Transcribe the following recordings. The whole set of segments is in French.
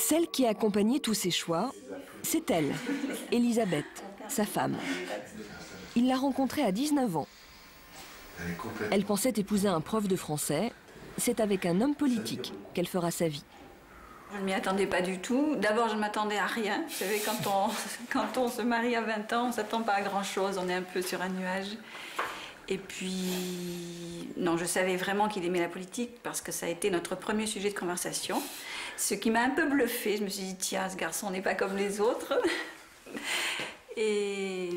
Celle qui a accompagné tous ses choix, c'est elle, Elisabeth, sa femme. Il l'a rencontrée à 19 ans. Elle pensait épouser un prof de français. C'est avec un homme politique qu'elle fera sa vie. Je ne m'y attendais pas du tout. D'abord, je ne m'attendais à rien. Vous savez, quand on se marie à 20 ans, on ne s'attend pas à grand-chose. On est un peu sur un nuage. Et puis, non, je savais vraiment qu'il aimait la politique parce que ça a été notre premier sujet de conversation. Ce qui m'a un peu bluffée. Je me suis dit, tiens, ce garçon n'est pas comme les autres. Et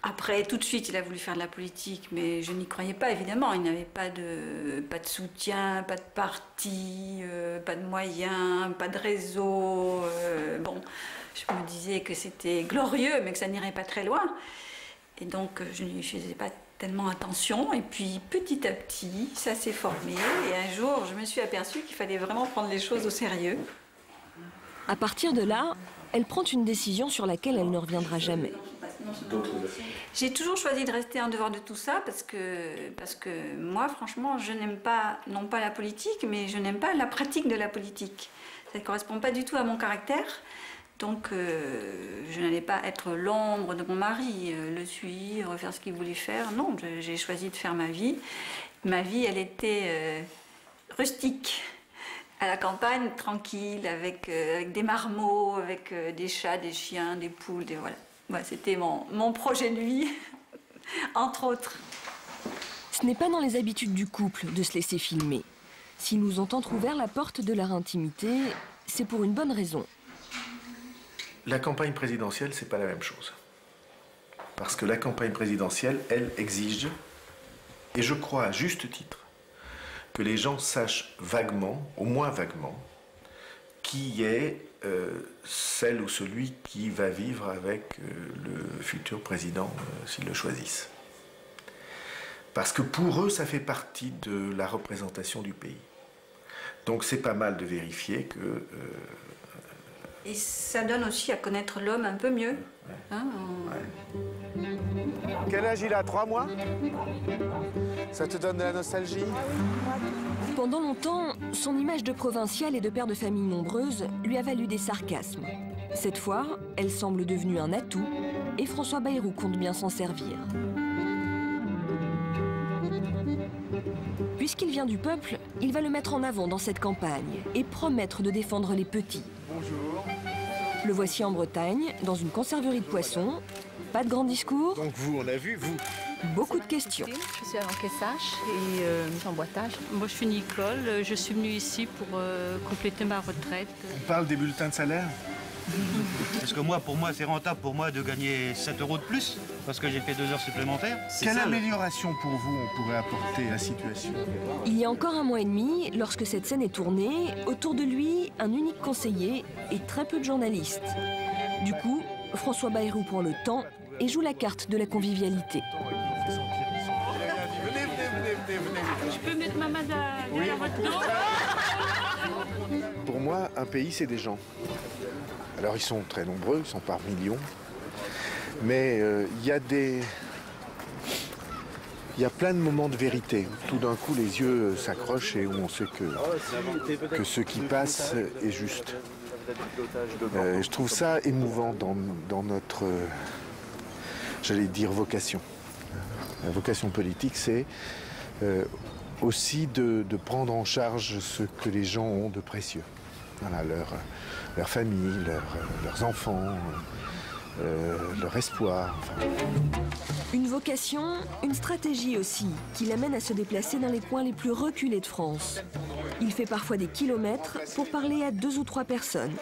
après, tout de suite, il a voulu faire de la politique, mais je n'y croyais pas, évidemment. Il n'avait pas de soutien, pas de parti, pas de moyens, pas de réseau. Bon, je me disais que c'était glorieux, mais que ça n'irait pas très loin. Et donc, je n'y faisais pas tellement attention. Et puis, petit à petit, ça s'est formé. Et un jour, je me suis aperçue qu'il fallait vraiment prendre les choses au sérieux. À partir de là, elle prend une décision sur laquelle elle ne reviendra jamais. J'ai toujours choisi de rester en dehors de tout ça parce que moi, franchement, je n'aime pas, non pas la politique, mais je n'aime pas la pratique de la politique. Ça ne correspond pas du tout à mon caractère. Donc, je n'allais pas être l'ombre de mon mari, le suivre, faire ce qu'il voulait faire. Non, j'ai choisi de faire ma vie. Ma vie, elle était rustique. À la campagne, tranquille, avec des marmots, avec des chats, des chiens, des poules, voilà. Ouais, c'était mon projet de vie, entre autres. Ce n'est pas dans les habitudes du couple de se laisser filmer. S'ils nous ont entrouvert la porte de leur intimité, c'est pour une bonne raison. La campagne présidentielle, c'est pas la même chose. Parce que la campagne présidentielle, elle exige, et je crois à juste titre, que les gens sachent vaguement, au moins vaguement, qui est celle ou celui qui va vivre avec le futur président s'ils le choisissent. Parce que pour eux, ça fait partie de la représentation du pays. Donc c'est pas mal de vérifier que... Et ça donne aussi à connaître l'homme un peu mieux. Hein, Ouais. Quel âge il a? 3 mois? Ça te donne de la nostalgie? Pendant longtemps, son image de provinciale et de père de famille nombreuse lui a valu des sarcasmes. Cette fois, elle semble devenue un atout et François Bayrou compte bien s'en servir. Puisqu'il vient du peuple, il va le mettre en avant dans cette campagne et promettre de défendre les petits. Bonjour. Le voici en Bretagne, dans une conserverie de poissons. Pas de grand discours. Donc vous, on a vu, vous. Beaucoup de questions. Je suis à l'encaissage et emboîtage. Moi, je suis Nicole. Je suis venue ici pour compléter ma retraite. On parle des bulletins de salaire? Parce que moi, pour moi, c'est rentable pour moi de gagner 7 € de plus, parce que j'ai fait 2 heures supplémentaires. Quelle amélioration pour vous on pourrait apporter à la situation? Il y a encore 1 mois et demi, lorsque cette scène est tournée, autour de lui, un unique conseiller et très peu de journalistes. Du coup, François Bayrou prend le temps et joue la carte de la convivialité. Venez. Je peux mettre ma main derrière votre dos? Pour moi, un pays, c'est des gens. Alors, ils sont très nombreux, ils sont par millions. Mais il y a plein de moments de vérité. Tout d'un coup, les yeux s'accrochent et où on sait que ce qui passe est juste. Je trouve ça émouvant dans notre, j'allais dire, vocation. La vocation politique, c'est aussi de prendre en charge ce que les gens ont de précieux. Voilà, leur famille, leurs enfants, leur espoir. Enfin. Une vocation, une stratégie aussi, qui l'amène à se déplacer dans les coins les plus reculés de France. Il fait parfois des kilomètres pour parler à 2 ou 3 personnes.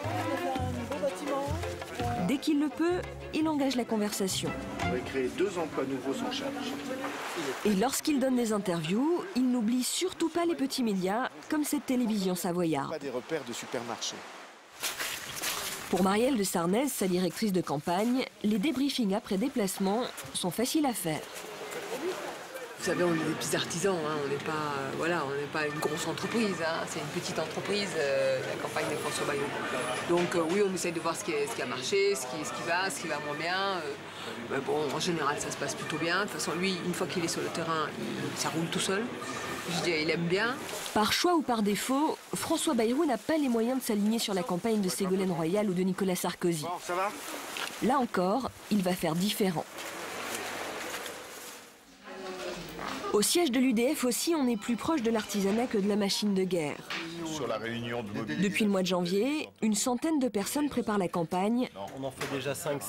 Dès qu'il le peut, il engage la conversation. On va créer 2 emplois nouveaux sans charge. Et lorsqu'il donne des interviews, il n'oublie surtout pas les petits médias, comme cette télévision savoyarde. Pas des repères de supermarché. Pour Marielle de Sarnez, sa directrice de campagne, les débriefings après déplacement sont faciles à faire. Vous savez, on est des petits artisans, hein. On n'est pas, voilà, on n'est pas une grosse entreprise, hein. C'est une petite entreprise, la campagne de François Bayrou. Donc oui, on essaye de voir ce qui a marché, ce qui va moins bien. Mais bon, en général, ça se passe plutôt bien. De toute façon, lui, une fois qu'il est sur le terrain, ça roule tout seul. Je dis, il aime bien. Par choix ou par défaut, François Bayrou n'a pas les moyens de s'aligner sur la campagne de Ségolène Royal ou de Nicolas Sarkozy. Bon, ça va ? Là encore, il va faire différent. Au siège de l'UDF aussi, on est plus proche de l'artisanat que de la machine de guerre. Sur la réunion de mobilisation. Depuis le mois de janvier, une centaine de personnes préparent la campagne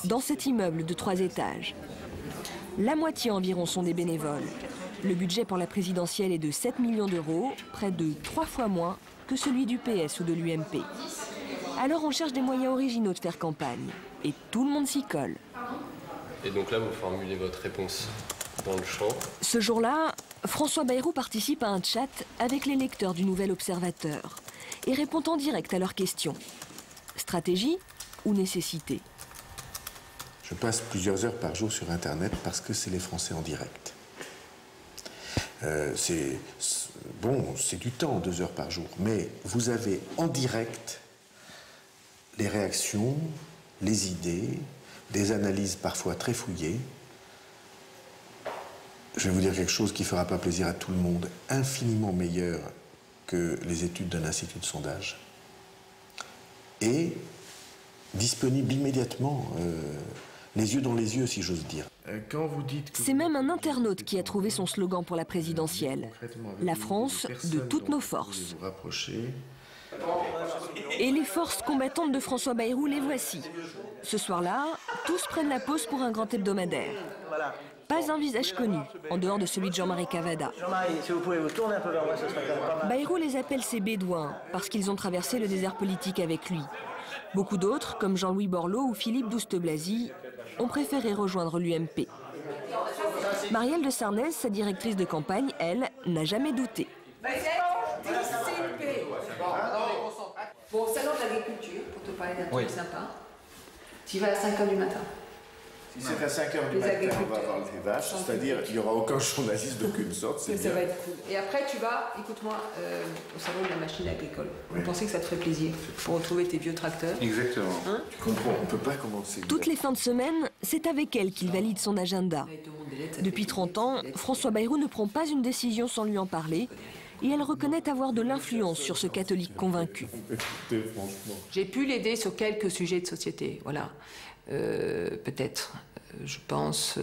dans cet immeuble de 3 étages. La moitié environ sont des bénévoles. Le budget pour la présidentielle est de 7 millions d'euros, près de 3 fois moins que celui du PS ou de l'UMP. Alors on cherche des moyens originaux de faire campagne. Et tout le monde s'y colle. Et donc là, vous formulez votre réponse dans le champ. Ce jour-là, François Bayrou participe à un chat avec les lecteurs du Nouvel Observateur et répond en direct à leurs questions. Stratégie ou nécessité? Je passe plusieurs heures par jour sur Internet parce que c'est les Français en direct. C'est du temps, 2 heures par jour, mais vous avez en direct les réactions, les idées, des analyses parfois très fouillées. Je vais vous dire quelque chose qui ne fera pas plaisir à tout le monde, infiniment meilleur que les études d'un institut de sondage. Et disponible immédiatement, les yeux dans les yeux, si j'ose dire. C'est même un internaute qui a trouvé son slogan pour la présidentielle. La France de toutes nos forces. Et les forces combattantes de François Bayrou, les voici. Ce soir-là, tous prennent la pause pour un grand hebdomadaire. Pas un visage connu, en dehors de celui de Jean-Marie Cavada. Jean-Marie, si vous pouvez vous tourner un peu vers moi, ce serait quand même pas mal. Bayrou les appelle ses bédouins, parce qu'ils ont traversé le désert politique avec lui. Beaucoup d'autres, comme Jean-Louis Borloo ou Philippe Douste-Blazy, ont préféré rejoindre l'UMP. Marielle de Sarnez, sa directrice de campagne, elle, n'a jamais douté. Bon, salon de l'agriculture, pour te parler d'un truc sympa. Tu vas à 5h du matin. Si c'est à 5h du matin, on va avoir les vaches, c'est-à-dire qu'il n'y aura aucun journaliste d'aucune sorte, c'est Ça va être cool. Et après, tu vas, écoute-moi, au salon de la machine agricole. Vous pensez que ça te ferait plaisir pour retrouver tes vieux tracteurs? Exactement. Hein? Tu comprends, on ne peut pas commencer. Toutes les fins de semaine, c'est avec elle qu'il valide son agenda. Depuis 30 ans, François Bayrou ne prend pas une décision sans lui en parler. Et elle reconnaît avoir de l'influence sur ce catholique convaincu. J'ai pu l'aider sur quelques sujets de société, voilà. Peut-être, je pense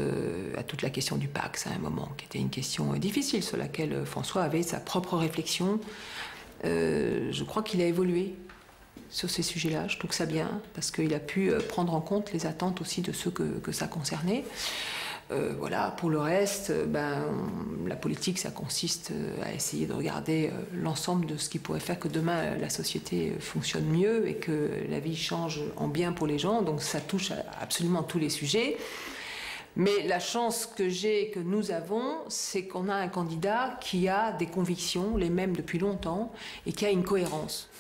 à toute la question du Pacs à un moment, qui était une question difficile sur laquelle François avait sa propre réflexion. Je crois qu'il a évolué sur ces sujets-là, je trouve ça bien, parce qu'il a pu prendre en compte les attentes aussi de ceux que ça concernait. Voilà, pour le reste, la politique, ça consiste à essayer de regarder l'ensemble de ce qui pourrait faire que demain la société fonctionne mieux et que la vie change en bien pour les gens. Donc ça touche à absolument tous les sujets. Mais la chance que nous avons, c'est qu'on a un candidat qui a des convictions, les mêmes depuis longtemps, et qui a une cohérence.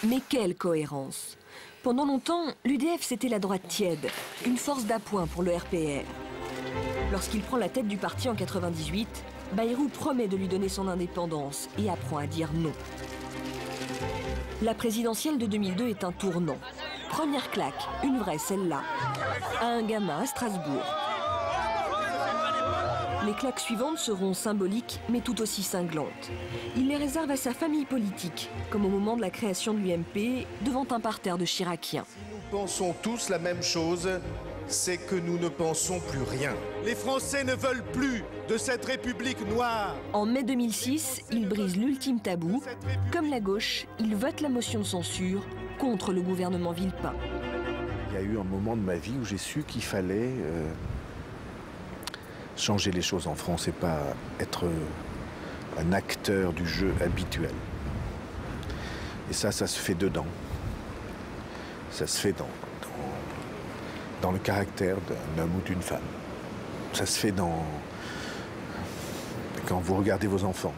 Mais quelle cohérence! Pendant longtemps, l'UDF, c'était la droite tiède, une force d'appoint pour le RPR. Lorsqu'il prend la tête du parti en 98, Bayrou promet de lui donner son indépendance et apprend à dire non. La présidentielle de 2002 est un tournant. Première claque, une vraie celle-là, à un gamin à Strasbourg. Les claques suivantes seront symboliques, mais tout aussi cinglantes. Il les réserve à sa famille politique, comme au moment de la création de l'UMP, devant un parterre de chiraciens. Nous pensons tous la même chose, c'est que nous ne pensons plus rien. Les Français ne veulent plus de cette République noire. En mai 2006, il brise l'ultime tabou. Comme la gauche, il vote la motion de censure contre le gouvernement Villepin. Il y a eu un moment de ma vie où j'ai su qu'il fallait changer les choses en France et pas être un acteur du jeu habituel. Et ça se fait dedans. Ça se fait dans le caractère d'un homme ou d'une femme. Ça se fait quand vous regardez vos enfants.